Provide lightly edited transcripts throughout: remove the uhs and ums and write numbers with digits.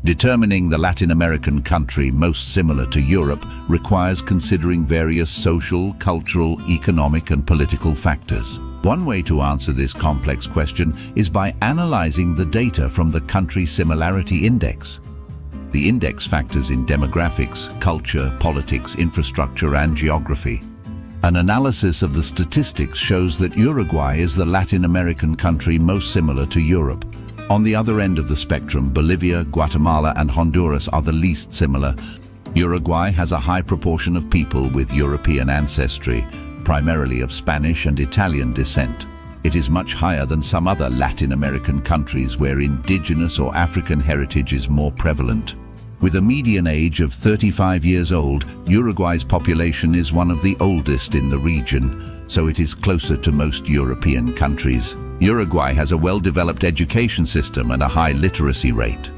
Determining the Latin American country most similar to Europe requires considering various social, cultural, economic and political factors. One way to answer this complex question is by analyzing the data from the Country Similarity Index. The index factors in demographics, culture, politics, infrastructure and geography. An analysis of the statistics shows that Uruguay is the Latin American country most similar to Europe. On the other end of the spectrum, Bolivia, Guatemala and Honduras are the least similar. Uruguay has a high proportion of people with European ancestry, primarily of Spanish and Italian descent. It is much higher than some other Latin American countries where indigenous or African heritage is more prevalent. With a median age of 35 years old, Uruguay's population is one of the oldest in the region, so it is closer to most European countries. Uruguay has a well-developed education system and a high literacy rate.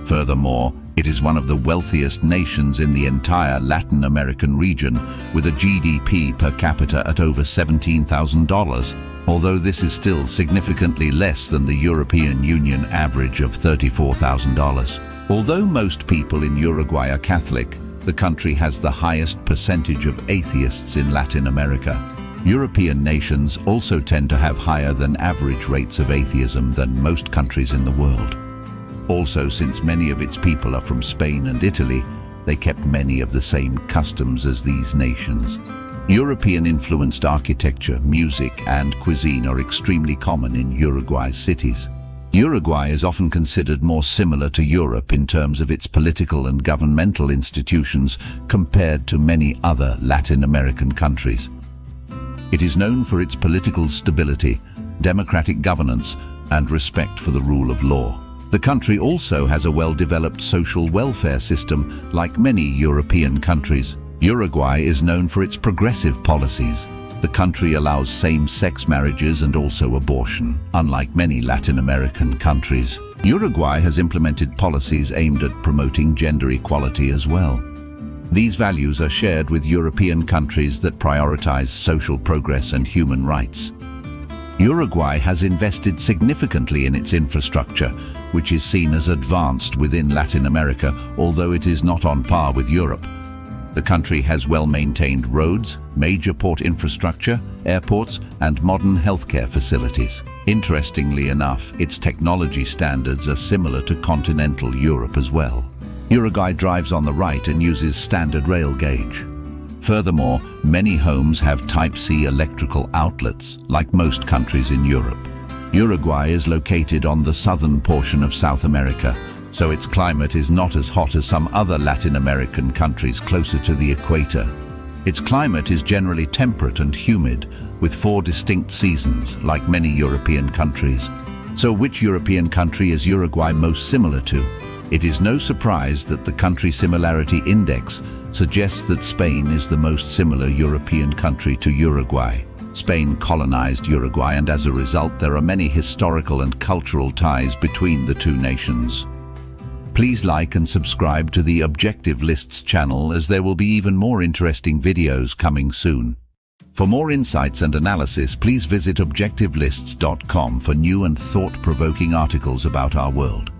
Furthermore, it is one of the wealthiest nations in the entire Latin American region, with a GDP per capita at over $17,000, although this is still significantly less than the European Union average of $34,000. Although most people in Uruguay are Catholic, the country has the highest percentage of atheists in Latin America. European nations also tend to have higher than average rates of atheism than most countries in the world. Also, since many of its people are from Spain and Italy, they kept many of the same customs as these nations. European-influenced architecture, music and cuisine are extremely common in Uruguay's cities. Uruguay is often considered more similar to Europe in terms of its political and governmental institutions compared to many other Latin American countries. It is known for its political stability, democratic governance, and respect for the rule of law. The country also has a well-developed social welfare system, like many European countries. Uruguay is known for its progressive policies. The country allows same-sex marriages and also abortion, unlike many Latin American countries. Uruguay has implemented policies aimed at promoting gender equality as well. These values are shared with European countries that prioritize social progress and human rights. Uruguay has invested significantly in its infrastructure, which is seen as advanced within Latin America, although it is not on par with Europe. The country has well-maintained roads, major port infrastructure, airports, and modern healthcare facilities. Interestingly enough, its technology standards are similar to continental Europe as well. Uruguay drives on the right and uses standard rail gauge. Furthermore, many homes have Type C electrical outlets, like most countries in Europe. Uruguay is located on the southern portion of South America, so its climate is not as hot as some other Latin American countries closer to the equator. Its climate is generally temperate and humid, with 4 distinct seasons, like many European countries. So which European country is Uruguay most similar to? It is no surprise that the Country Similarity Index suggests that Spain is the most similar European country to Uruguay. Spain colonized Uruguay, and as a result there are many historical and cultural ties between the two nations. Please like and subscribe to the Objective Lists channel, as there will be even more interesting videos coming soon. For more insights and analysis, please visit objectivelists.com for new and thought-provoking articles about our world.